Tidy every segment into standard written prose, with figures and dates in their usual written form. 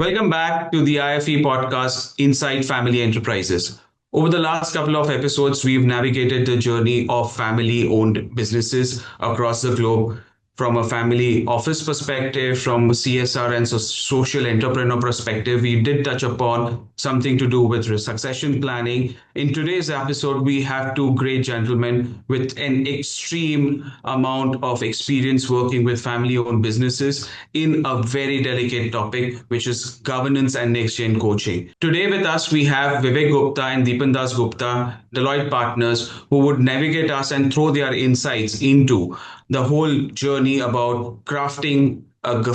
Welcome back to the IFE podcast, Inside Family Enterprises. Over the last couple of episodes, we've navigated the journey of family owned businesses across the globe from a family office perspective, from a CSR and social entrepreneur perspective. We did touch upon something to do with succession planning. In today's episode, we have two great gentlemen with an extreme amount of experience working with family owned businesses in a very delicate topic, which is governance and next gen coaching. Today, with us, we have Vivek Gupta and Deepan Das Gupta, Deloitte partners, who would navigate us and throw their insights into the whole journey about crafting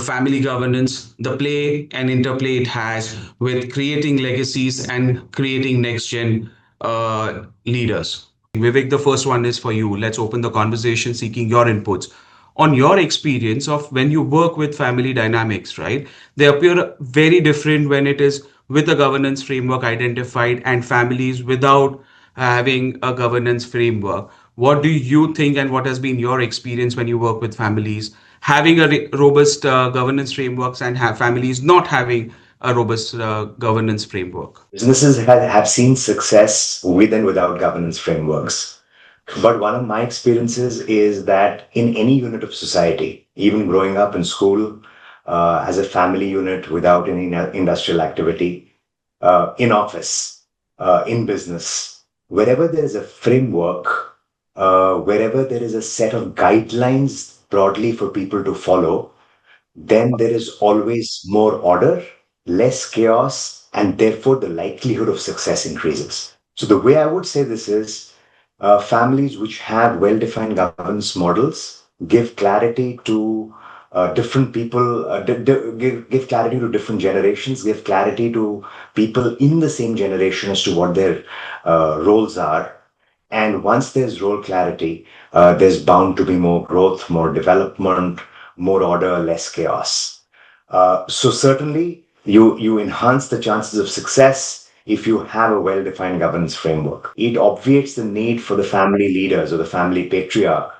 family governance, the play and interplay it has with creating legacies and creating next gen leaders. Vivek, the first one is for you. Let's open the conversation seeking your inputs on your experience of when you work with family dynamics, right? They appear very different when it is with a governance framework identified and families without having a governance framework. What do you think, and what has been your experience when you work with families having a robust governance frameworks and have families not having a robust governance framework? Businesses have seen success with and without governance frameworks. But one of my experiences is that in any unit of society, even growing up in school, as a family unit without any industrial activity, in office, in business, wherever there is a framework, wherever there is a set of guidelines broadly for people to follow, then there is always more order, less chaos, and therefore the likelihood of success increases. So, the way I would say this is families which have well defined governance models give clarity to different people, give clarity to different generations, give clarity to people in the same generation as to what their roles are. And once there's role clarity, there's bound to be more growth, more development, more order, less chaos. So certainly, you enhance the chances of success if you have a well-defined governance framework. It obviates the need for the family leaders or the family patriarch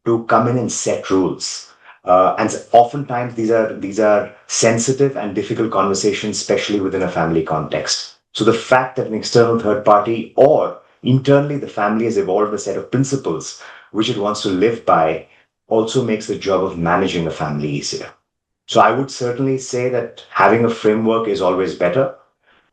to come in and set rules. Oftentimes these are sensitive and difficult conversations, especially within a family context. So the fact that an external third party or internally the family has evolved a set of principles which it wants to live by also makes the job of managing a family easier. So I would certainly say that having a framework is always better.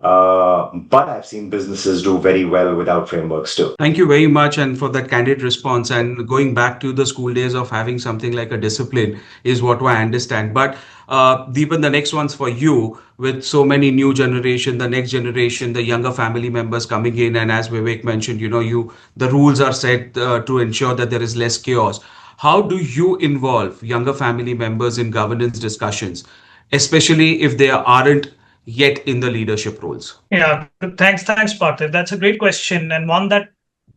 But I've seen businesses do very well without frameworks too. Thank you very much and for that candid response. And going back to the school days of having something like a discipline is what I understand. But Deepan, the next one's for you. With so many new generation, the next generation, the younger family members coming in, and as Vivek mentioned, the rules are set to ensure that there is less chaos. How do you involve younger family members in governance discussions, especially if they aren't yet in the leadership roles? Yeah, thanks, Parthiv. That's a great question, and one that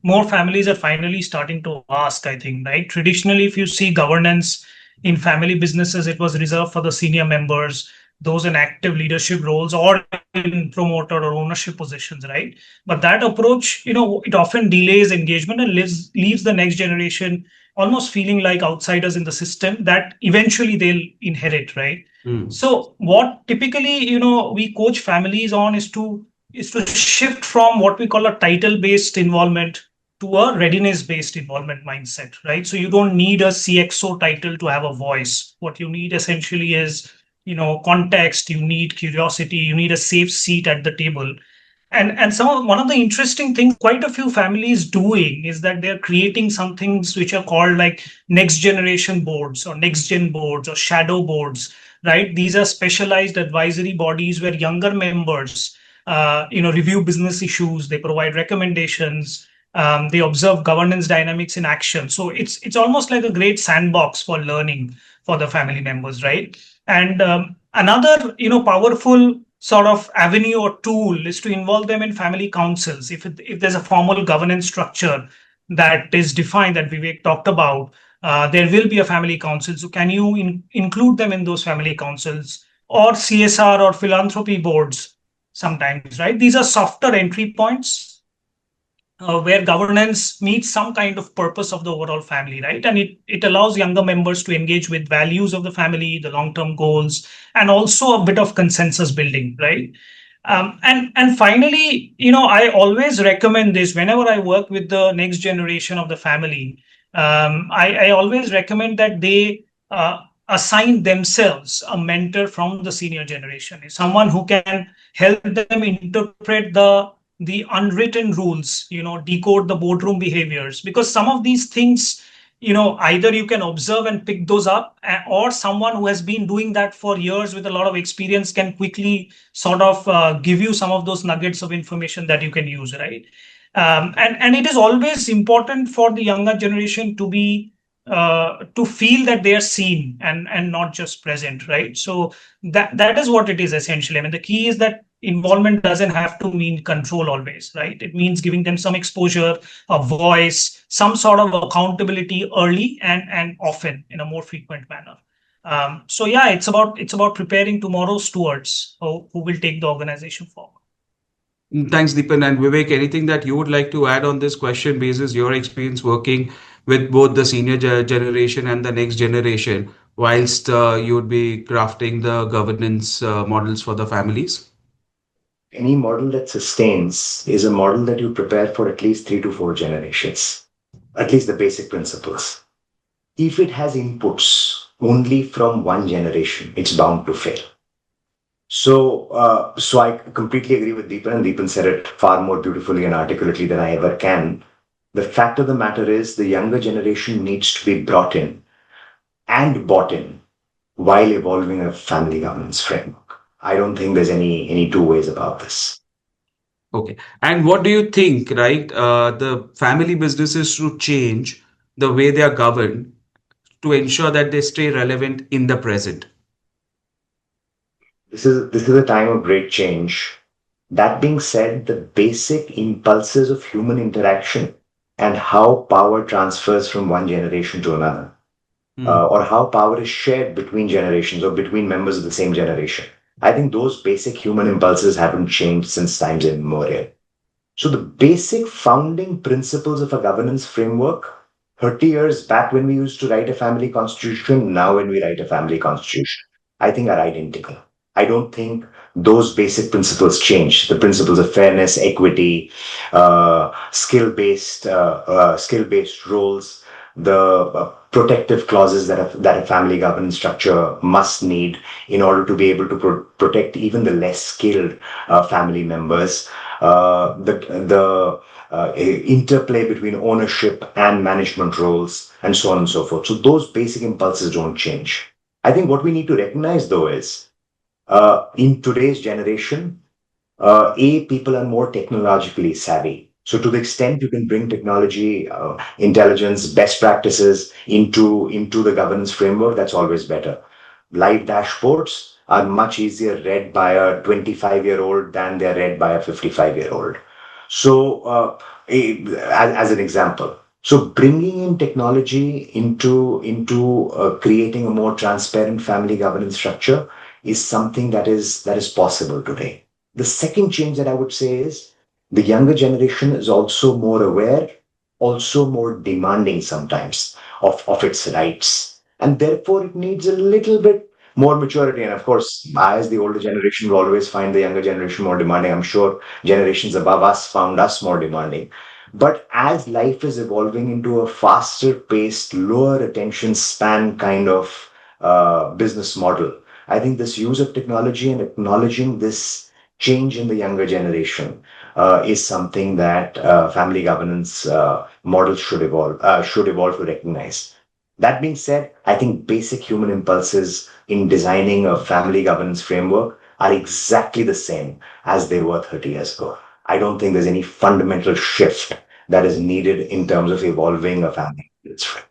more families are finally starting to ask, I think, right? Traditionally, if you see governance in family businesses, it was reserved for the senior members, those in active leadership roles or in promoter or ownership positions, right? But that approach, it often delays engagement and leaves the next generation almost feeling like outsiders in the system that eventually they'll inherit, right? So what typically, we coach families on is to shift from what we call a title-based involvement to a readiness-based involvement mindset, right? So you don't need a CXO title to have a voice. What you need essentially is, context, you need curiosity, you need a safe seat at the table. And one of the interesting things quite a few families doing is that they're creating some things which are called like next generation boards or next gen boards or shadow boards, right? These are specialized advisory bodies where younger members, review business issues, they provide recommendations, they observe governance dynamics in action. So it's almost like a great sandbox for learning for the family members, right? And another, powerful sort of avenue or tool is to involve them in family councils. If there's a formal governance structure that is defined that Vivek talked about, there will be a family council. So can you include them in those family councils or CSR or philanthropy boards sometimes, right? These are softer entry points. where governance meets some kind of purpose of the overall family, right? And it allows younger members to engage with values of the family, the long-term goals, and also a bit of consensus building, right? And finally, I always recommend this whenever I work with the next generation of the family. I always recommend that they assign themselves a mentor from the senior generation, someone who can help them interpret the unwritten rules, decode the boardroom behaviors, because some of these things, either you can observe and pick those up, or someone who has been doing that for years with a lot of experience can quickly sort of give you some of those nuggets of information that you can use, right? And it is always important for the younger generation to feel that they are seen and not just present, right? So that is what it is essentially. I mean, the key is that involvement doesn't have to mean control always, right? It means giving them some exposure, a voice, some sort of accountability early and often in a more frequent manner. So yeah, it's about preparing tomorrow's stewards who will take the organization forward. Thanks, Deepan. And Vivek, anything that you would like to add on this question basis your experience working with both the senior generation and the next generation, whilst you would be crafting the governance models for the families? Any model that sustains is a model that you prepare for at least 3 to 4 generations, at least the basic principles. If it has inputs only from one generation, it's bound to fail. So I completely agree with Deepan, and Deepan said it far more beautifully and articulately than I ever can. The fact of the matter is, the younger generation needs to be brought in and bought in while evolving a family governance framework. I don't think there's any two ways about this. Okay. And what do you think, right? The family businesses should change the way they are governed to ensure that they stay relevant in the present. This is a time of great change. That being said, the basic impulses of human interaction and how power transfers from one generation to another, Hmm. or how power is shared between generations or between members of the same generation. I think those basic human impulses haven't changed since times immemorial. So the basic founding principles of a governance framework, 30 years back when we used to write a family constitution, now when we write a family constitution, I think are identical. I don't think those basic principles change. The principles of fairness, equity, skill-based roles, the protective clauses that a family governance structure must need in order to be able to protect even the less skilled family members, the interplay between ownership and management roles, and so on and so forth. So those basic impulses don't change. I think what we need to recognize, though, is in today's generation, people are more technologically savvy. So to the extent you can bring technology, intelligence, best practices into the governance framework, that's always better. Live dashboards are much easier read by a 25-year-old than they're read by a 55-year-old. So, as an example, so bringing in technology into creating a more transparent family governance structure is something that is possible today. The second change that I would say is the younger generation is also more aware, also more demanding sometimes of its rights. And therefore, it needs a little bit more maturity. And of course, I, as the older generation, will always find the younger generation more demanding. I'm sure generations above us found us more demanding. But as life is evolving into a faster paced, lower attention span kind of business model, I think this use of technology and acknowledging this change in the younger generation is something that family governance models should evolve to recognize. That being said, I think basic human impulses in designing a family governance framework are exactly the same as they were 30 years ago. I don't think there's any fundamental shift that is needed in terms of evolving a family governance framework.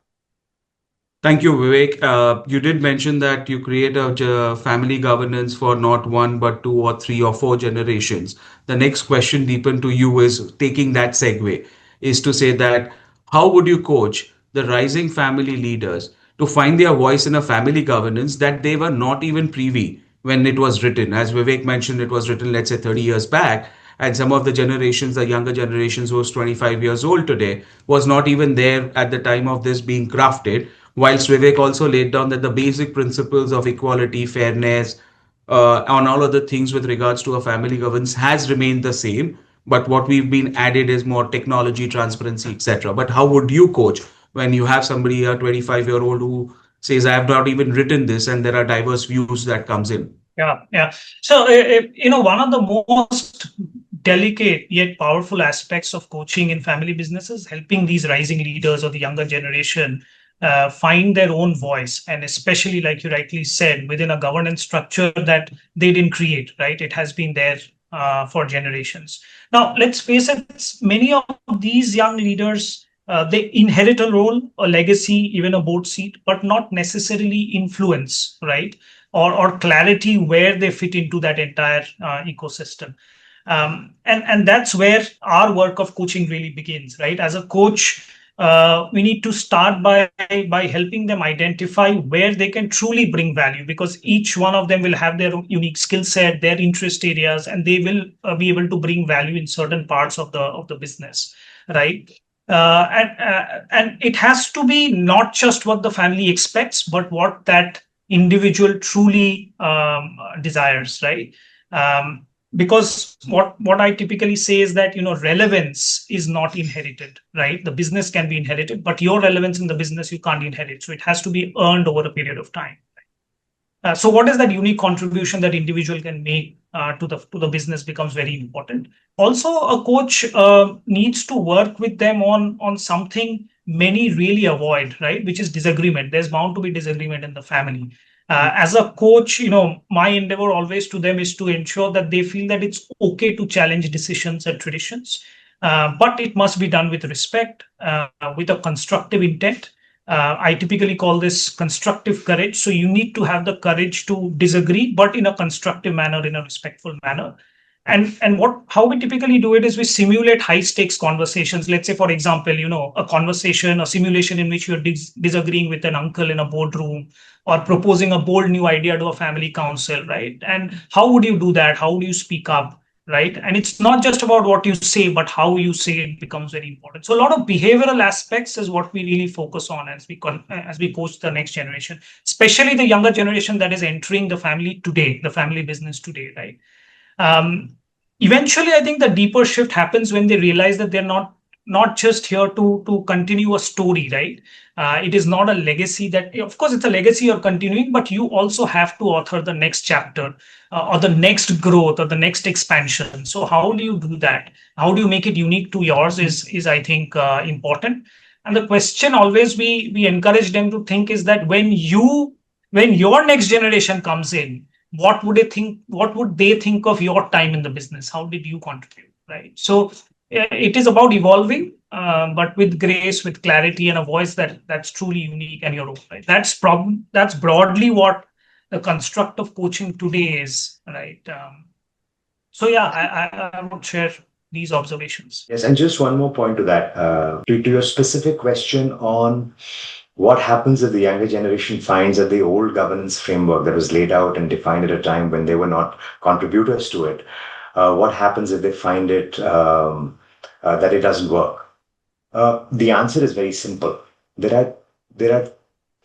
Thank you, Vivek. You did mention that you create a family governance for not one, but two or three or four generations. The next question, Deepan, to you is taking that segue, is to say that how would you coach the rising family leaders to find their voice in a family governance that they were not even privy when it was written? As Vivek mentioned, it was written, let's say, 30 years back. And some of the generations, the younger generations who was 25 years old today, was not even there at the time of this being crafted. Whilst Vivek also laid down that the basic principles of equality, fairness, on all other things with regards to a family governance has remained the same. But what we've been added is more technology, transparency, etc. But how would you coach when you have somebody, a 25-year-old, who says, I have not even written this, and there are diverse views that comes in? Yeah, yeah. So, one of the most delicate yet powerful aspects of coaching in family businesses, helping these rising leaders or the younger generation find their own voice, and especially, like you rightly said, within a governance structure that they didn't create, right? It has been there for generations. Now, let's face it, many of these young leaders. They inherit a role, a legacy, even a board seat, but not necessarily influence, right? Or clarity where they fit into that entire ecosystem. And that's where our work of coaching really begins, right? As a coach, we need to start by helping them identify where they can truly bring value, because each one of them will have their unique skill set, their interest areas, and they will be able to bring value in certain parts of the business, right? And it has to be not just what the family expects, but what that individual truly desires, right? Because what I typically say is that relevance is not inherited, right? The business can be inherited, but your relevance in the business you can't inherit. So it has to be earned over a period of time. So what is that unique contribution that individual can make to the business becomes very important. Also, a coach needs to work with them on something many really avoid, right? Which is disagreement. There's bound to be disagreement in the family. As a coach, my endeavor always to them is to ensure that they feel that it's okay to challenge decisions and traditions, but it must be done with respect, with a constructive intent. I typically call this constructive courage. So you need to have the courage to disagree, but in a constructive manner, in a respectful manner. And how we typically do it is we simulate high stakes conversations. Let's say, for example, a conversation, a simulation in which you're disagreeing with an uncle in a boardroom, or proposing a bold new idea to a family council, right? And how would you do that? How would you speak up? Right. And it's not just about what you say, but how you say it becomes very important. So a lot of behavioral aspects is what we really focus on as we coach the next generation, especially the younger generation that is entering the family today, the family business today, right? um, Eventually, I think the deeper shift happens when they realize that they're not just here to continue a story, right? It is not a legacy. That, of course, it's a legacy you're continuing, but you also have to author the next chapter, or the next growth, or the next expansion. So how do you do that? How do you make it unique to yours is I think important. And the question always we encourage them to think is that when your next generation comes in, what would they think of your time in the business? How did you contribute, right? So it is about evolving, but with grace, with clarity, and a voice that's truly unique and your own, right? That's broadly what the construct of coaching today is, right? So yeah, I would share these observations. Yes, and just one more point to that, to your specific question on what happens if the younger generation finds that the old governance framework that was laid out and defined at a time when they were not contributors to it, what happens if they find it that it doesn't work? The answer is very simple. There are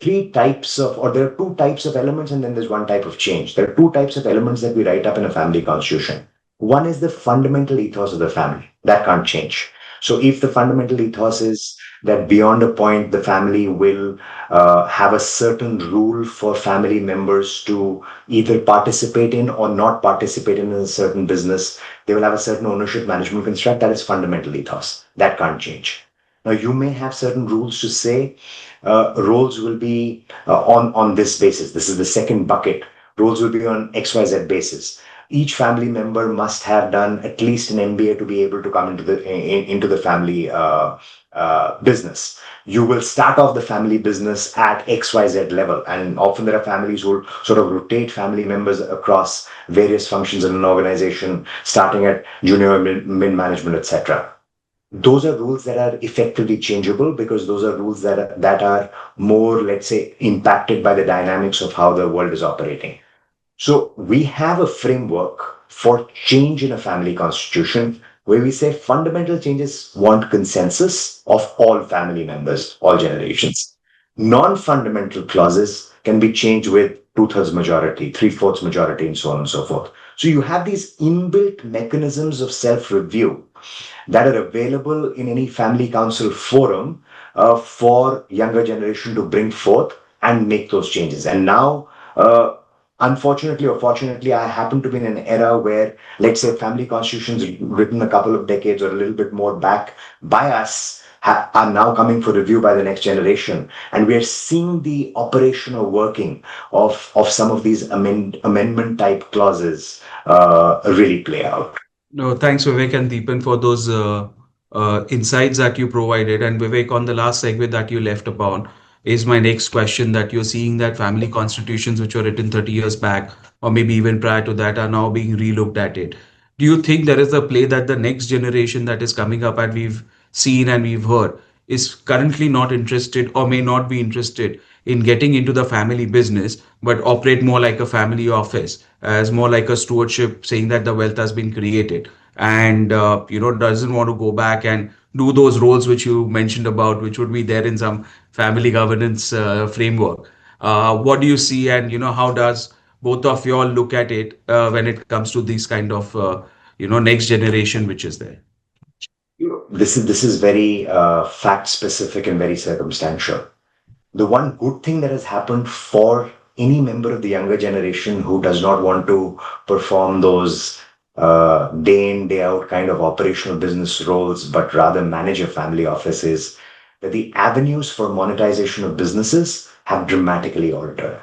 three types of, or there are two types of elements, and then there's one type of change. There are two types of elements that we write up in a family constitution. One is the fundamental ethos of the family. That can't change. So if the fundamental ethos is that beyond a point, the family will have a certain rule for family members to either participate in or not participate in a certain business, they will have a certain ownership management construct. That is fundamental ethos. That can't change. Now, you may have certain rules to say roles will be on this basis. This is the second bucket. Roles will be on XYZ basis. Each family member must have done at least an MBA to be able to come into the family business. You will start off the family business at XYZ level, and often there are families who will sort of rotate family members across various functions in an organization, starting at junior, mid management, etc. Those are rules that are effectively changeable, because those are rules that are more, let's say, impacted by the dynamics of how the world is operating. So we have a framework for change in a family constitution, where we say fundamental changes want consensus of all family members, all generations. Non-fundamental clauses can be changed with two-thirds majority, three-fourths majority, and so on and so forth. So you have these inbuilt mechanisms of self-review that are available in any family council forum for younger generation to bring forth and make those changes. And now, unfortunately or fortunately, I happen to be in an era where, let's say, family constitutions written a couple of decades or a little bit more back by us are now coming for review by the next generation. And we're seeing the operational working of some of these amendment type clauses really play out. No, thanks, Vivek and Deepan, for those insights that you provided. And Vivek, on the last segment that you left upon, is my next question that you're seeing that family constitutions which were written 30 years back, or maybe even prior to that, are now being relooked at it. Do you think there is a play that the next generation that is coming up, and we've seen and we've heard, is currently not interested or may not be interested in getting into the family business, but operate more like a family office, as more like a stewardship, saying that the wealth has been created, and doesn't want to go back and do those roles which you mentioned about, which would be there in some family governance framework. What do you see, and how does both of you all look at it when it comes to these kind of next generation which is there? This is very fact specific and very circumstantial. The one good thing that has happened for any member of the younger generation who does not want to perform those day in, day out kind of operational business roles, but rather manage a family office is that the avenues for monetization of businesses have dramatically altered.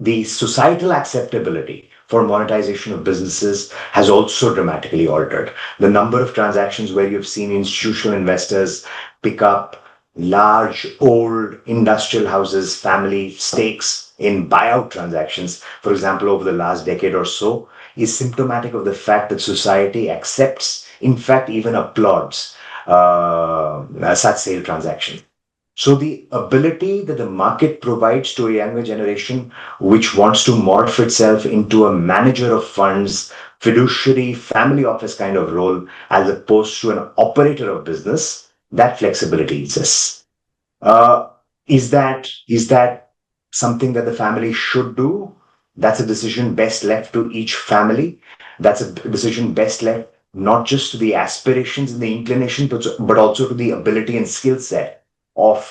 The societal acceptability for monetization of businesses has also dramatically altered. The number of transactions where you've seen institutional investors pick up large, old industrial houses, family stakes in buyout transactions, for example, over the last decade or so, is symptomatic of the fact that society accepts, in fact, even applauds such sale transactions. So the ability that the market provides to a younger generation, which wants to morph itself into a manager of funds, fiduciary, family office kind of role, as opposed to an operator of business, that flexibility exists. Uh, is that something that the family should do? That's a decision best left to each family. That's a decision best left not just to the aspirations and the inclination, but also to the ability and skill set of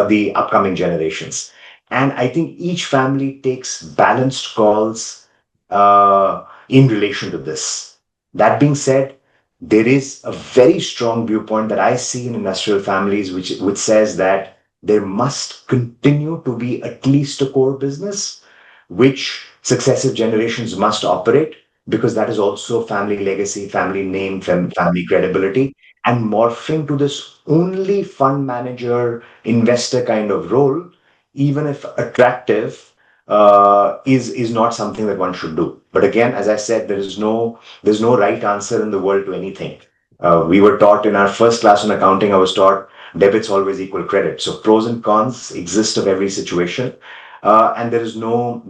the upcoming generations. And I think each family takes balanced calls in relation to this. That being said, there is a very strong viewpoint that I see in industrial families, which says that there must continue to be at least a core business which successive generations must operate, because that is also family legacy, family name, family credibility. And morphing to this only fund manager, investor kind of role, even if attractive, is not something that one should do. But again, as I said, there's no right answer in the world to anything. We were taught in our first class on accounting. I was taught debits always equal credit. So pros and cons exist of every situation, and there's no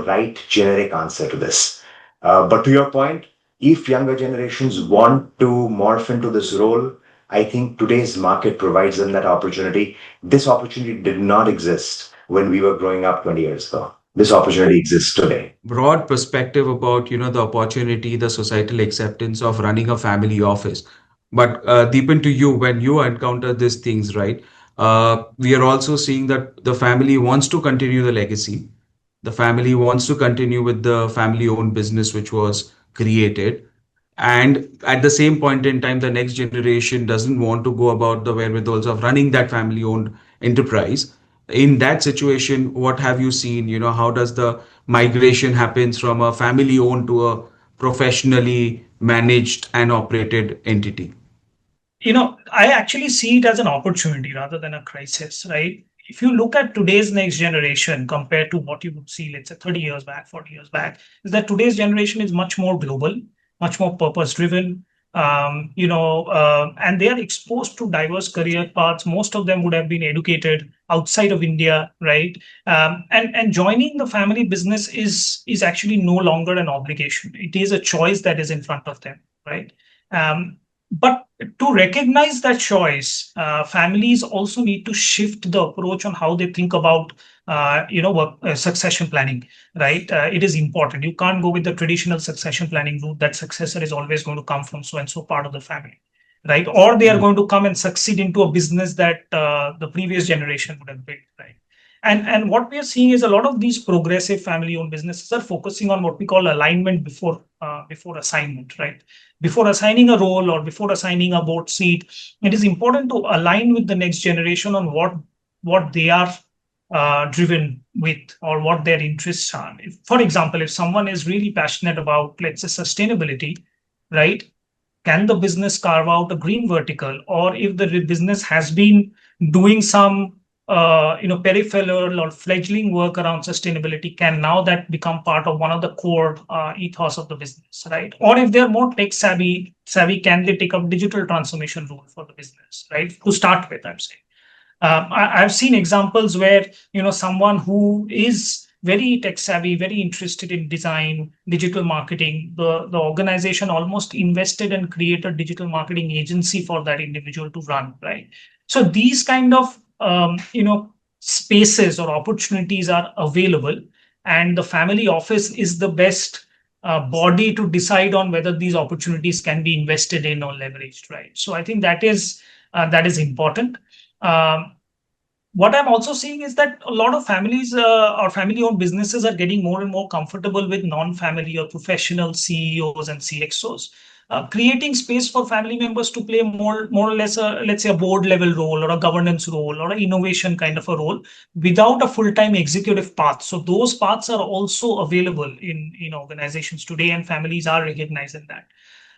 right generic answer to this. But to your point, if younger generations want to morph into this role, I think today's market provides them that opportunity. This opportunity did not exist when we were growing up 20 years ago. This opportunity exists today. Broad perspective about the opportunity, the societal acceptance of running a family office. But Deepan, to you, when you encounter these things, right? We are also seeing that the family wants to continue the legacy. The family wants to continue with the family-owned business which was created, and at the same point in time, the next generation doesn't want to go about the wherewithals of running that family-owned enterprise. In that situation, what have you seen? How does the migration happens from a family-owned to a professionally managed and operated entity? I actually see it as an opportunity rather than a crisis, right? If you look at today's next generation compared to what you would see, let's say 30 years back, 40 years back, is that today's generation is much more global, much more purpose driven, and they are exposed to diverse career paths. Most of them would have been educated outside of India, right? And joining the family business is actually no longer an obligation. It is a choice that is in front of them, right? Um, but to recognize that choice, families also need to shift the approach on how they think about, succession planning, right? It is important. You can't go with the traditional succession planning route that successor is always going to come from so and so part of the family, right? Or they are Mm. going to come and succeed into a business that the previous generation would have built, right? And what we are seeing is a lot of these progressive family-owned businesses are focusing on what we call alignment before assignment, right? Before assigning a role or before assigning a board seat, it is important to align with the next generation on what they are driven with or what their interests are. For example, if someone is really passionate about, let's say, sustainability, right? Can the business carve out a green vertical? Or if the business has been doing some peripheral or fledgling work around sustainability, can now that become part of one of the core ethos of the business, right? Or if they're more tech savvy, can they take up digital transformation role for the business, right? To start with, I'm saying. I've seen examples where someone who is very tech savvy, very interested in design, digital marketing, the organization almost invested and created a digital marketing agency for that individual to run, right? So these kind of spaces or opportunities are available, and the family office is the best body to decide on whether these opportunities can be invested in or leveraged, right? So I think that is important. um, what I'm also seeing is that a lot of families or family-owned businesses are getting more and more comfortable with non-family or professional CEOs and CXOs, creating space for family members to play more or less let's say a board level role or a governance role or an innovation kind of a role without a full-time executive path. So those paths are also available in organizations today, and families are recognizing that,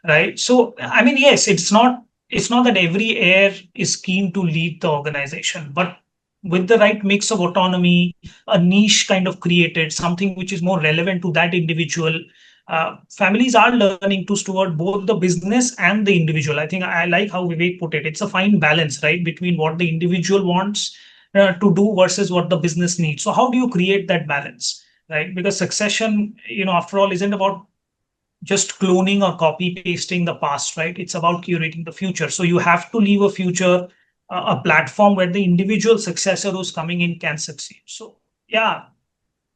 right? So I mean, yes, it's not that every heir is keen to lead the organization, but with the right mix of autonomy, a niche kind of created, something which is more relevant to that individual. Families are learning to steward both the business and the individual. I think I like how Vivek put it. It's a fine balance, right, between what the individual wants to do versus what the business needs. So how do you create that balance, right? Because succession, after all, isn't about just cloning or copy pasting the past, right? It's about curating the future. So you have to leave a future, a platform where the individual successor who's coming in can succeed. So yeah,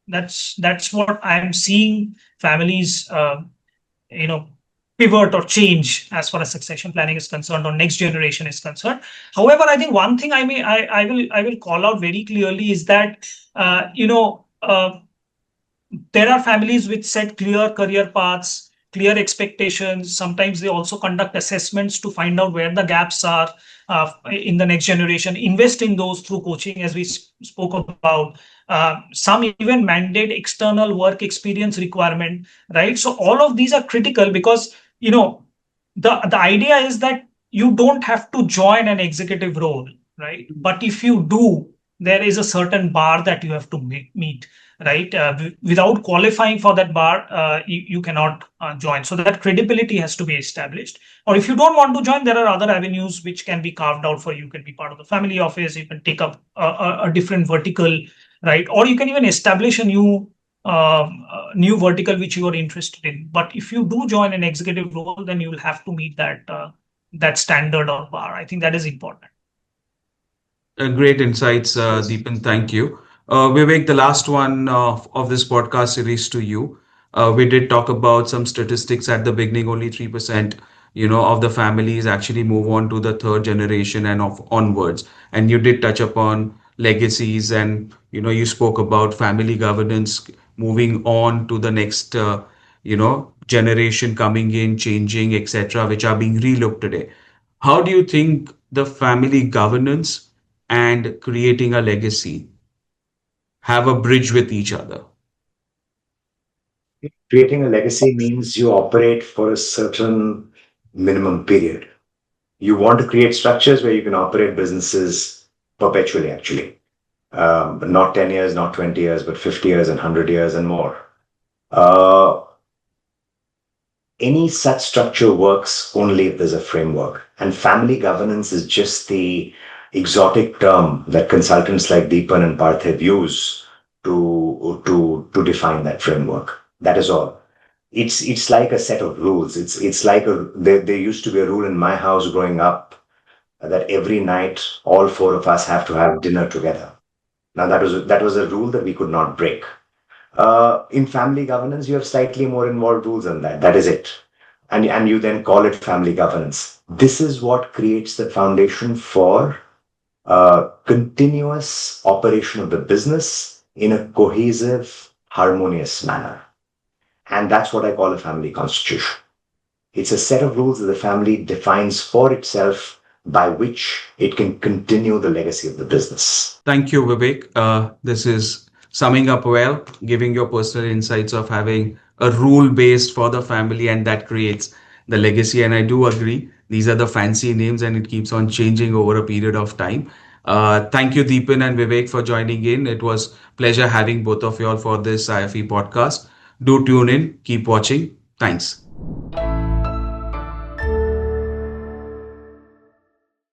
that's what I'm seeing families, you know, pivot or change as far as succession planning is concerned or next generation is concerned. However, I think one thing I will call out very clearly is that there are families which set clear career paths, clear expectations. Sometimes they also conduct assessments to find out where the gaps are in the next generation, invest in those through coaching, as we spoke about. Some even mandate external work experience requirement, right? So all of these are critical because, the idea is that you don't have to join an executive role, right? But if you do, there is a certain bar that you have to meet, right? Without qualifying for that bar, you cannot join. So that credibility has to be established. Or if you don't want to join, there are other avenues which can be carved out for you. You can be part of the family office. You can take up a different vertical, right? Or you can even establish a new vertical which you are interested in. But if you do join an executive role, then you will have to meet that standard or bar. I think that is important. Great insights, Yes. Deepan. Thank you. Vivek, the last one of this podcast series to you. We did talk about some statistics at the beginning. Only 3%, of the families actually move on to the third generation and of onwards. And you did touch upon legacies, and you spoke about family governance moving on to the next, generation coming in, changing, etc., which are being relooked today. How do you think the family governance and creating a legacy have a bridge with each other? Creating a legacy means you operate for a certain minimum period. You want to create structures where you can operate businesses perpetually, actually. Not 10 years, not 20 years, but 50 years and 100 years and more. Uh, any such structure works only if there's a framework. And family governance is just the exotic term that consultants like Deepan and Parthiv use to define that framework. That is all. It's like a set of rules. It's like there used to be a rule in my house growing up that every night all four of us have to have dinner together. Now that was a rule that we could not break. In family governance, you have slightly more involved rules than that. That is it. And you then call it family governance. This is what creates the foundation for continuous operation of the business in a cohesive, harmonious manner. And that's what I call a family constitution. It's a set of rules that the family defines for itself by which it can continue the legacy of the business. Thank you, Vivek. This is summing up well, giving your personal insights of having a rule based for the family, and that creates the legacy. And I do agree, these are the fancy names and it keeps on changing over a period of time. Thank you, Deepan and Vivek, for joining in. It was pleasure having both of you all for this IFE podcast. Do tune in, keep watching. Thanks.